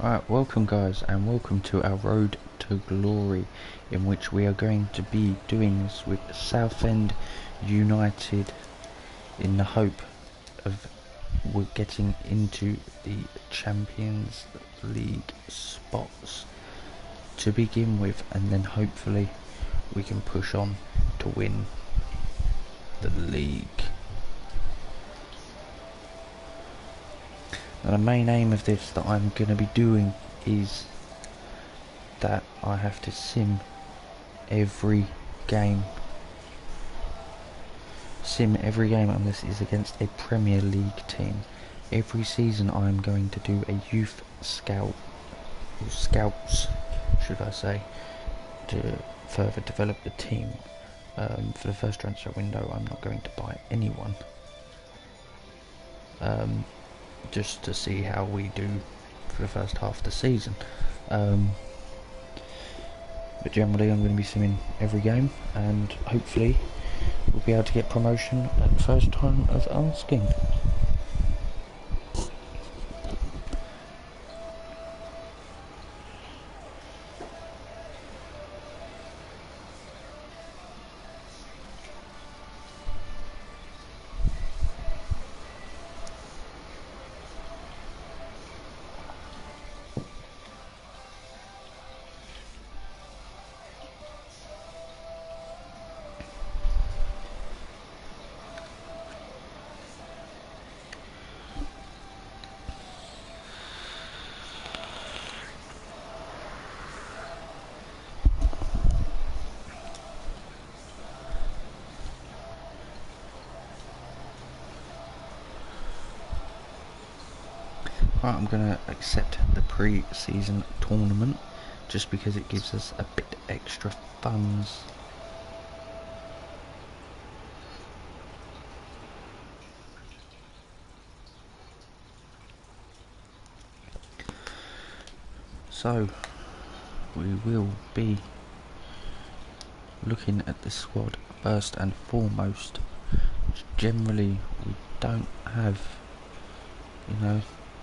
Alright, welcome guys, and welcome to our road to glory, in which we are going to be doing this with Southend United in the hope of we're getting into the Champions League spots to begin with, and then hopefully we can push on to win the league. Now the main aim of this that I'm going to be doing is that I have to sim every game. And this is against a Premier League team. Every season I'm going to do a youth scout, or scouts should I say, to further develop the team. For the first transfer window I'm not going to buy anyone. Just to see how we do for the first half of the season. But generally I'm going to be simming every game, and hopefully we'll be able to get promotion at the first time of asking. Right, I'm going to accept the pre-season tournament just because it gives us a bit extra funds. So we will be looking at the squad first and foremost. Generally we don't have,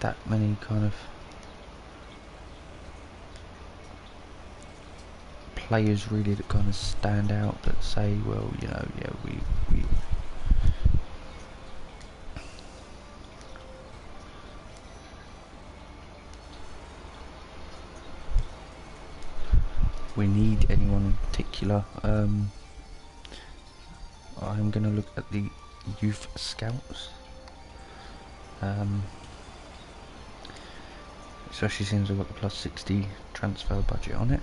that many kind of players really that kind of stand out, that say, well, we need anyone in particular. I'm going to look at the youth scouts. Especially since we've got the plus 60 transfer budget on it.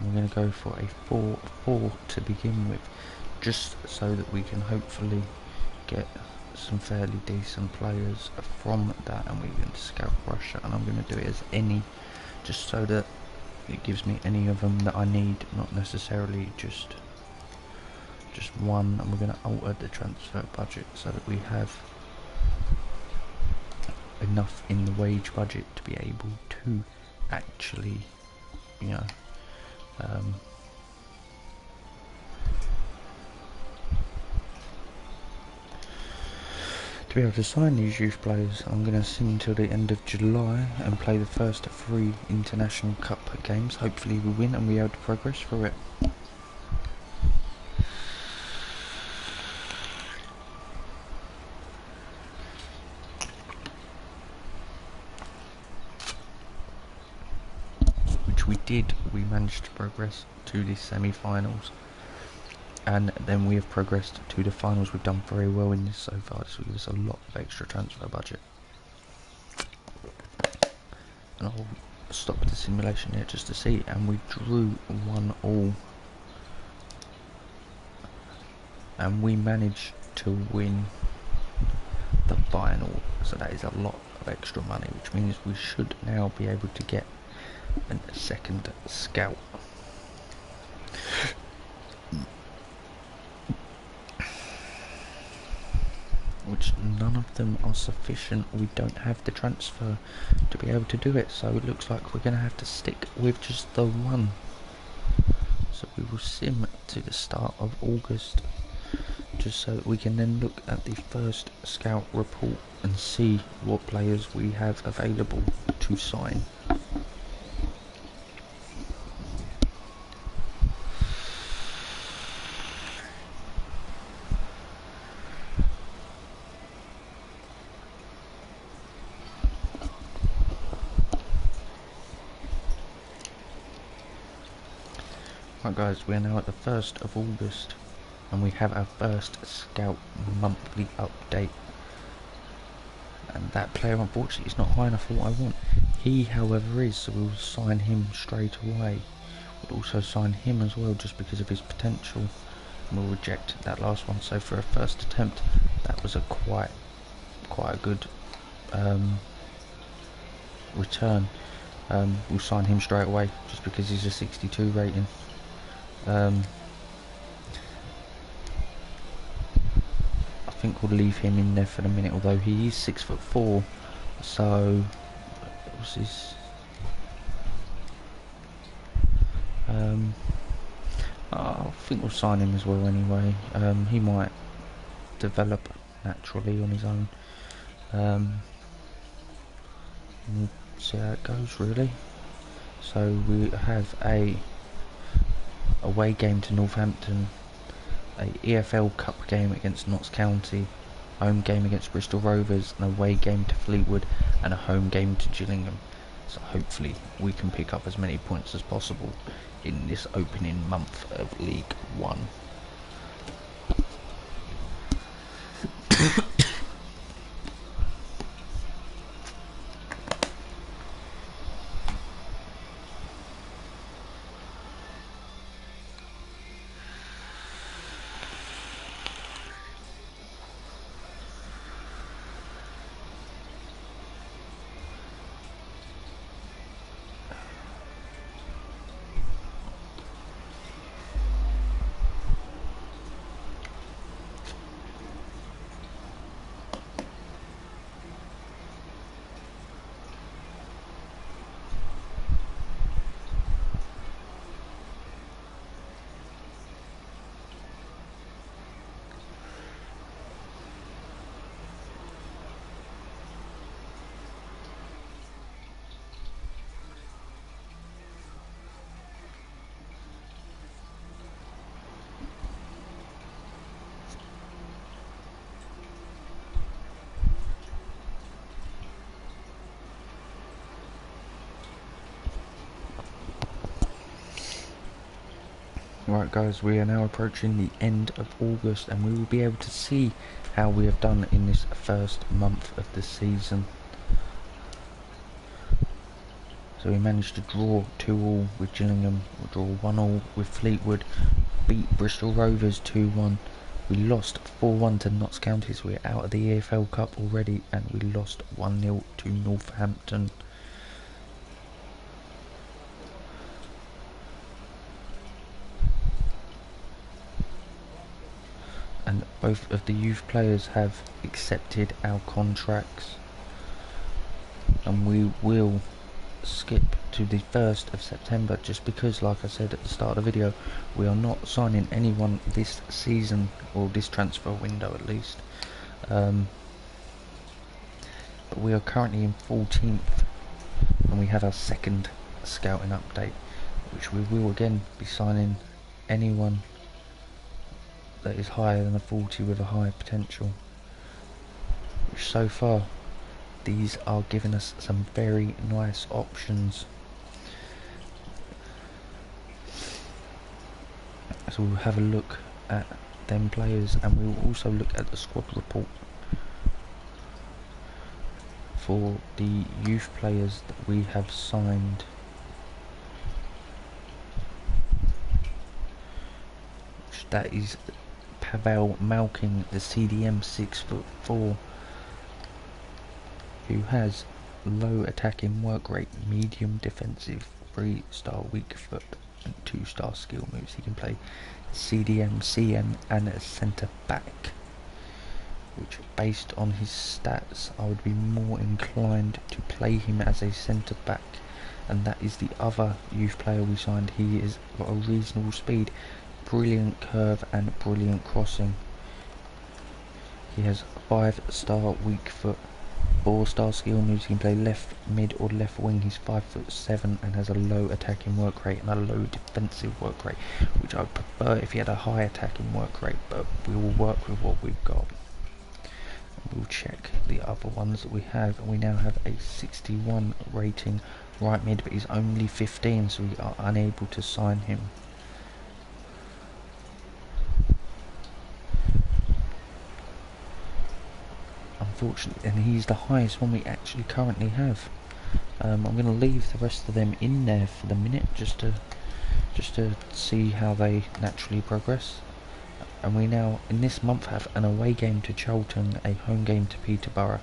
I'm going to go for a 4-4 to begin with, just so that we can hopefully get some fairly decent players from that, and we can scout Russia. And I'm going to do it as any, just so that it gives me any of them that I need, not necessarily just one. And we're going to alter the transfer budget so that we have enough in the wage budget to be able to actually, to be able to sign these youth players. I'm going to sim until the end of July and play the first 3 international cup games. Hopefully we win and we're able to progress through it. We managed to progress to the semi-finals, and then we have progressed to the finals. We've done very well in this so far. This will give us a lot of extra transfer budget. And I'll stop the simulation here just to see, and we drew 1-1, and we managed to win the final. So that is a lot of extra money, which means we should now be able to get a second scout. Which none of them are sufficient. We don't have the transfer to be able to do it, so it looks like we're going to have to stick with just the one. So we will sim to the start of August just so that we can then look at the first scout report and see what players we have available to sign. Right guys, we are now at the 1st of August and we have our first Scout monthly update. And that player unfortunately is not high enough for what I want. He however is, so we'll sign him straight away. We'll also sign him as well just because of his potential. And we'll reject that last one. So for a first attempt, that was a quite a good return. We'll sign him straight away just because he's a 62 rating. I think we'll leave him in there for the minute, although he is 6'4", so what's his I think we'll sign him as well anyway. He might develop naturally on his own. We'll see how it goes really. So we have a away game to Northampton, a EFL Cup game against Notts County, home game against Bristol Rovers, an away game to Fleetwood, and a home game to Gillingham. So hopefully we can pick up as many points as possible in this opening month of League One. Right guys, we are now approaching the end of August and we will be able to see how we have done in this first month of the season. So we managed to draw 2-2 with Gillingham, we draw 1-1 with Fleetwood, beat Bristol Rovers 2-1, we lost 4-1 to Notts County, so we're out of the EFL Cup already, and we lost 1-0 to Northampton. And both of the youth players have accepted our contracts, and we will skip to the 1st of September just because, like I said at the start of the video, we are not signing anyone this season, or this transfer window at least. But we are currently in 14th and we have our second scouting update, which we will again be signing anyone that is higher than a 40 with a high potential, which so far these are giving us some very nice options. So we'll have a look at them players, and we will also look at the squad report for the youth players that we have signed. That is Pavel Malkin, the CDM 6'4", who has low attacking work rate, medium defensive, 3-star weak foot and 2-star skill moves. He can play CDM, CM and a centre back, which based on his stats I would be more inclined to play him as a centre back. And that is the other youth player we signed. He has got a reasonable speed, brilliant curve and brilliant crossing. He has 5-star weak foot, 4-star skill moves. He can play left mid or left wing. He's 5'7" and has a low attacking work rate and a low defensive work rate, which I would prefer if he had a high attacking work rate, but we will work with what we've got. We'll check the other ones that we have. We now have a 61 rating right mid, but he's only 15, so we are unable to sign him. Unfortunately, and he's the highest one we actually currently have. I'm going to leave the rest of them in there for the minute, just to see how they naturally progress. And we now, in this month, have an away game to Charlton, a home game to Peterborough,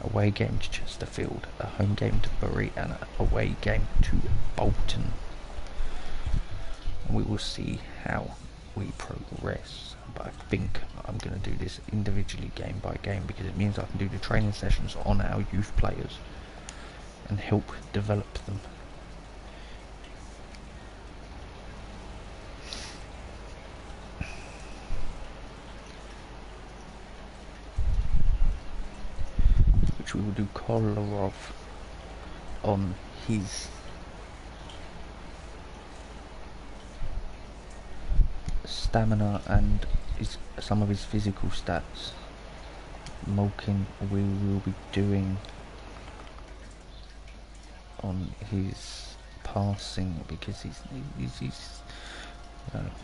away game to Chesterfield, a home game to Bury, and an away game to Bolton. And we will see how we progress. But I think I'm going to do this individually game by game, because it means I can do the training sessions on our youth players and help develop them. Which we will do Kolarov on his stamina and some of his physical stats. Malkin we will be doing on his passing, because he's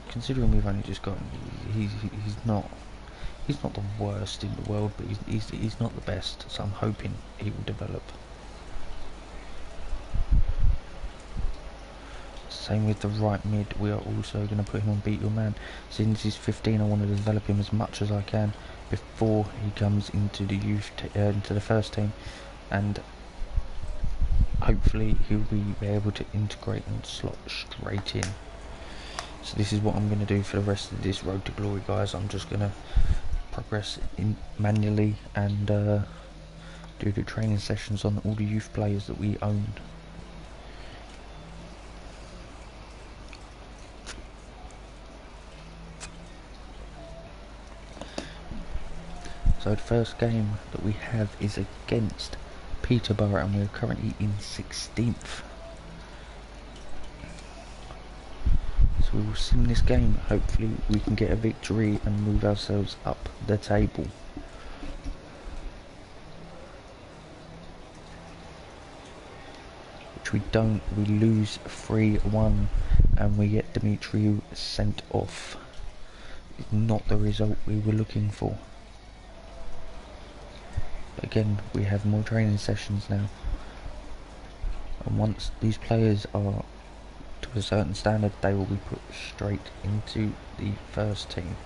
considering we've only just got him, he's not the worst in the world, but he's not the best, so I'm hoping he will develop. Same with the right mid, we are also going to put him on Beat Your Man. Since he's 15, I want to develop him as much as I can before he comes into the into the first team, and hopefully he'll be able to integrate and slot straight in. So this is what I'm going to do for the rest of this Road to Glory, guys. I'm just going to progress in manually and do the training sessions on all the youth players that we own. So the first game that we have is against Peterborough, and we're currently in 16th. So we will sim this game. Hopefully we can get a victory and move ourselves up the table. Which we don't. We lose 3-1 and we get Dimitriou sent off. It's not the result we were looking for. Again, we have more training sessions now, and once these players are to a certain standard, they will be put straight into the first team.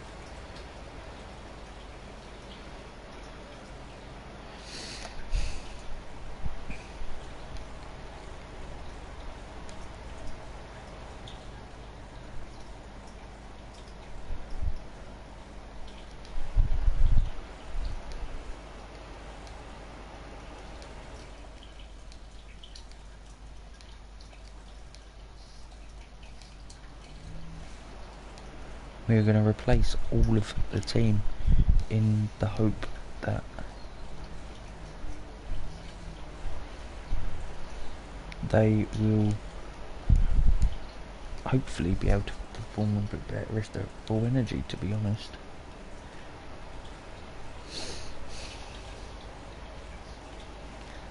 We're going to replace all of the team in the hope that they will hopefully be able to perform a bit better with their full energy, to be honest.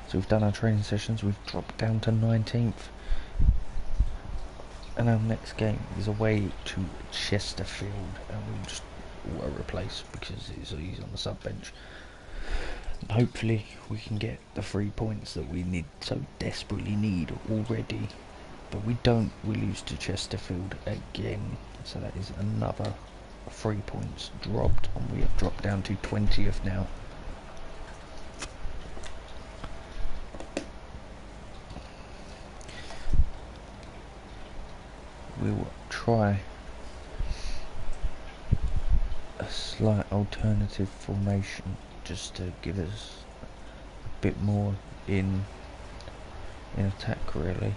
So we've done our training sessions, we've dropped down to 19th. And our next game is away to Chesterfield, and we'll just replace because he's on the sub bench. And hopefully we can get the 3 points that we so desperately need already. But we don't, we lose to Chesterfield again. So that is another 3 points dropped, and we have dropped down to 20th now. We'll try a slight alternative formation just to give us a bit more in attack, really.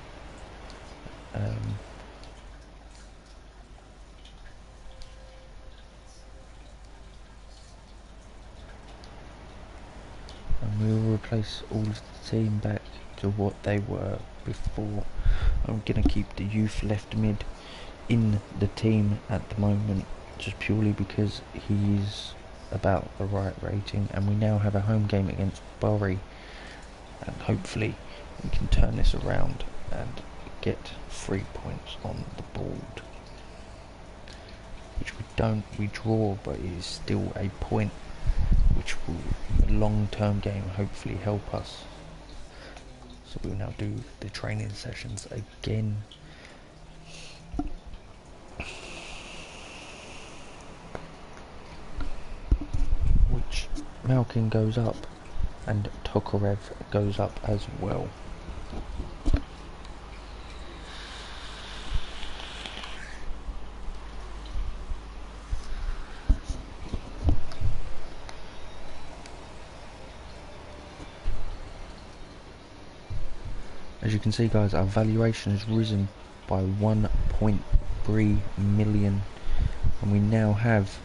replace all of the team back to what they were before. I'm going to keep the youth left mid in the team at the moment, just purely because he's about the right rating, and we now have a home game against Bury, and hopefully we can turn this around and get 3 points on the board, which we don't. We draw, but it is still a point which will, in a long-term game, hopefully help us. So we'll now do the training sessions again. Which Malkin goes up and Tokarev goes up as well. As you can see, guys, our valuation has risen by 1.3 million, and we now have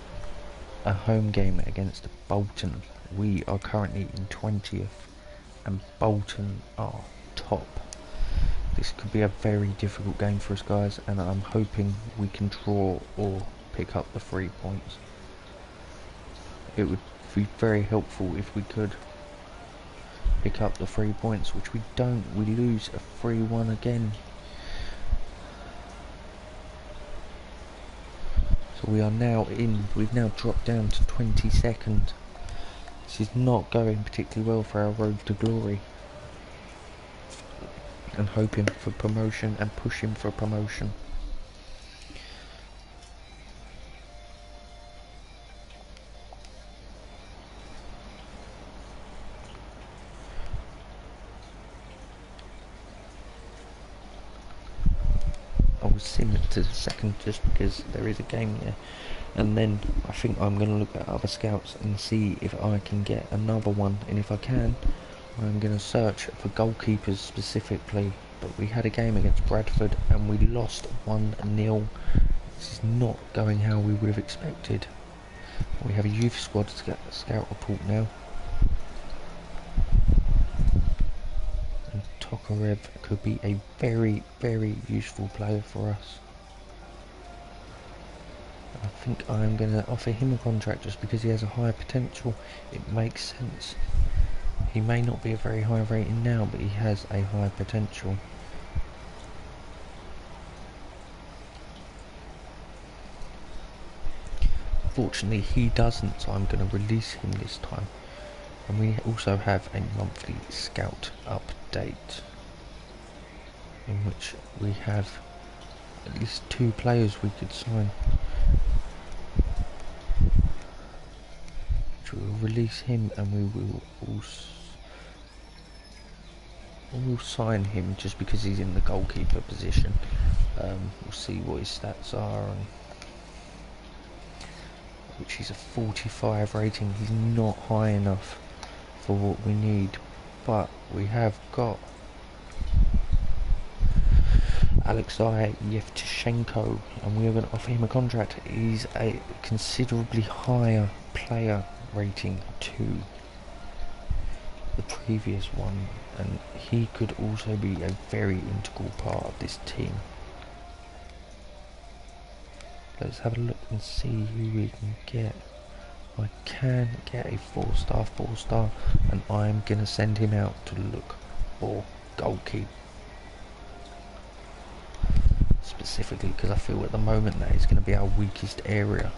a home game against Bolton. We are currently in 20th and Bolton are top. This could be a very difficult game for us, guys, and I'm hoping we can draw or pick up the 3 points. It would be very helpful if we could pick up the 3 points, which we don't. We lose a 3-1 again. So we are now we've now dropped down to 22nd. This is not going particularly well for our road to glory. And hoping for promotion and pushing for promotion. I will sim it to the second just because there is a game there, and then I think I'm going to look at other scouts and see if I can get another one, and if I can, I'm going to search for goalkeepers specifically. But we had a game against Bradford and we lost 1-0. This is not going how we would have expected. We have a youth squad scout report now. Tokarev could be a very, very useful player for us. I think I'm going to offer him a contract just because he has a high potential. It makes sense. He may not be a very high rating now, but he has a high potential. Fortunately, he doesn't, so I'm going to release him this time. And we also have a monthly scout update, in which we have at least 2 players we could sign. Which we will release him, and we will also sign him just because he's in the goalkeeper position. We'll see what his stats are, and which is a 45 rating. He's not high enough for what we need, but we have got Alexei Yevtushenko, and we are going to offer him a contract. He's a considerably higher player rating to the previous one, and he could also be a very integral part of this team. Let's have a look and see who we can get. I can get a 4-star, and I'm going to send him out to look for goalkeeper. Specifically because I feel at the moment that is going to be our weakest area.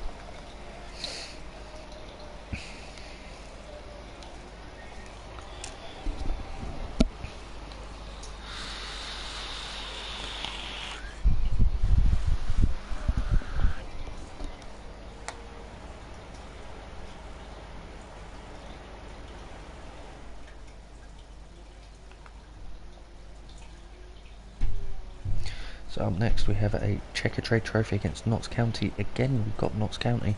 So up next we have a Checker Trade Trophy against Notts County. Again, we've got Notts County.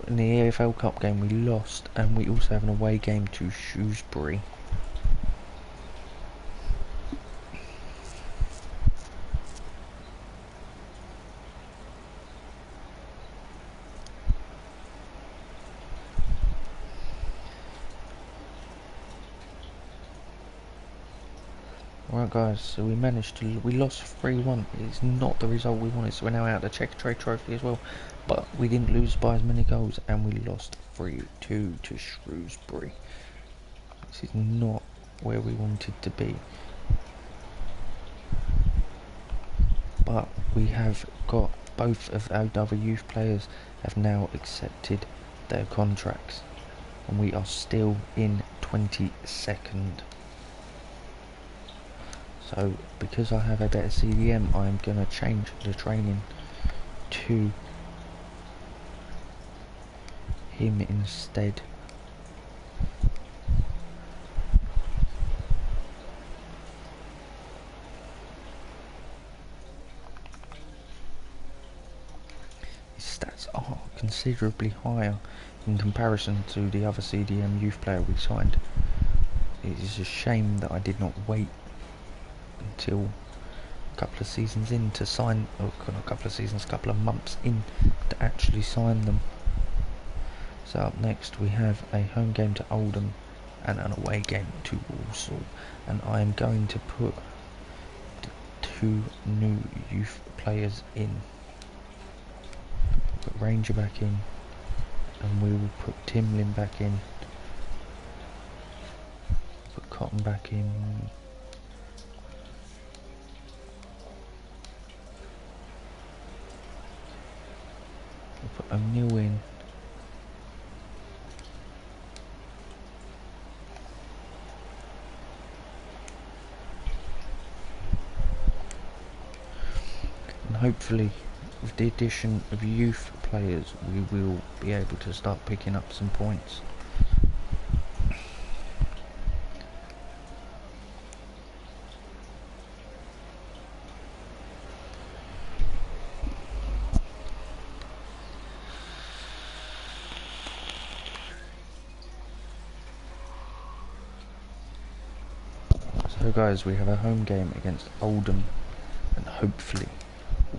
In the EFL Cup game we lost, and we also have an away game to Shrewsbury. Right guys, so we lost 3-1. It's not the result we wanted, so we're now out of the Checker Trade Trophy as well. But we didn't lose by as many goals, and we lost 3-2 to Shrewsbury. This is not where we wanted to be. But we have got both of our other youth players have now accepted their contracts, and we are still in 22nd. So because I have a better CDM, I'm going to change the training to him instead. His stats are considerably higher in comparison to the other CDM youth player we signed. It is a shame that I did not wait until a couple of seasons in to sign, or not a couple of seasons, a couple of months in to actually sign them. So up next we have a home game to Oldham and an away game to Walsall, and I am going to put the 2 new youth players in. Put Ranger back in, and we will put Timlin back in, put Cotton back in, we'll put O'Neill in, and hopefully with the addition of youth players we will be able to start picking up some points. So guys, we have a home game against Oldham, and hopefully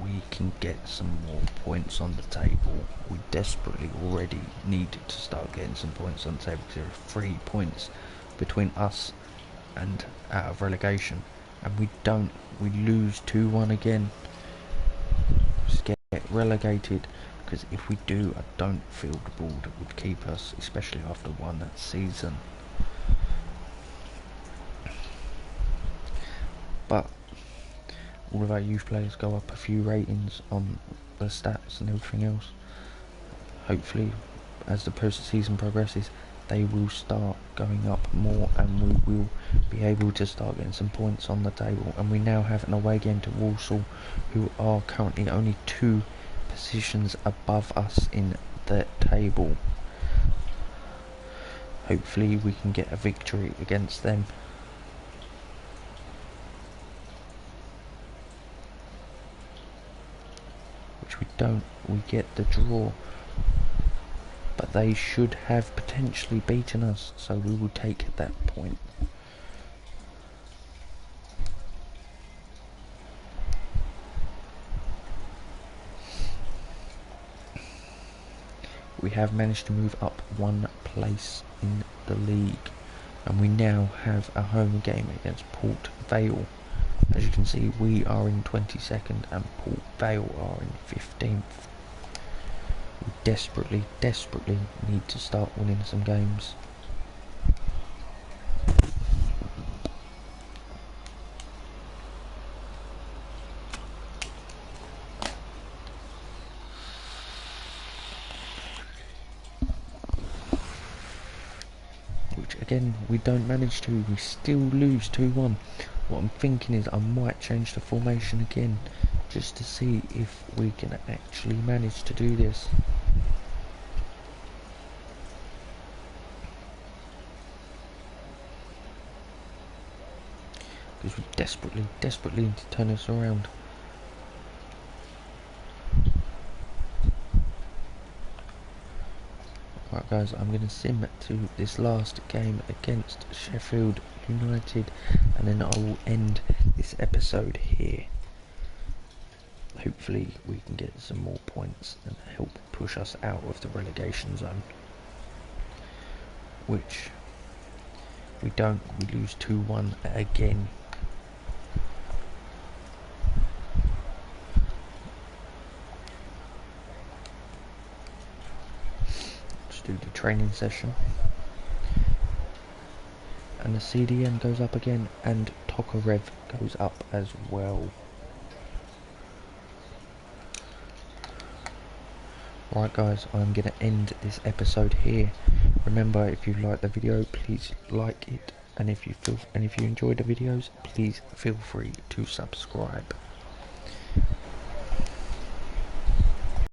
we can get some more points on the table. We desperately already need to start getting some points on the table, because there are 3 points between us and out of relegation, and we lose 2-1 again, just get relegated. Because if we do, I don't feel the board would keep us, especially after one season. But all of our youth players go up a few ratings on the stats and everything else. Hopefully, as the season progresses, they will start going up more, and we will be able to start getting some points on the table. And we now have an away game to Walsall, who are currently only 2 positions above us in the table. Hopefully we can get a victory against them. Which we don't, we get the draw. But they should have potentially beaten us, so we will take that point. We have managed to move up 1 place in the league, and we now have a home game against Port Vale. As you can see, we are in 22nd and Port Vale are in 15th. We desperately need to start winning some games. Which again, we don't manage to, we still lose 2-1. What I'm thinking is I might change the formation again, just to see if we can actually manage to do this. Because we desperately need to turn this around. Right guys, I'm going to sim to this last game against Sheffield United, and then I will end this episode here. Hopefully we can get some more points and help push us out of the relegation zone. Which we don't, we lose 2-1 again. do the training session. And the CDM goes up again, and Tokarev goes up as well. Right guys, I'm going to end this episode here. Remember, if you like the video, please like it, and if you enjoy the videos, please feel free to subscribe.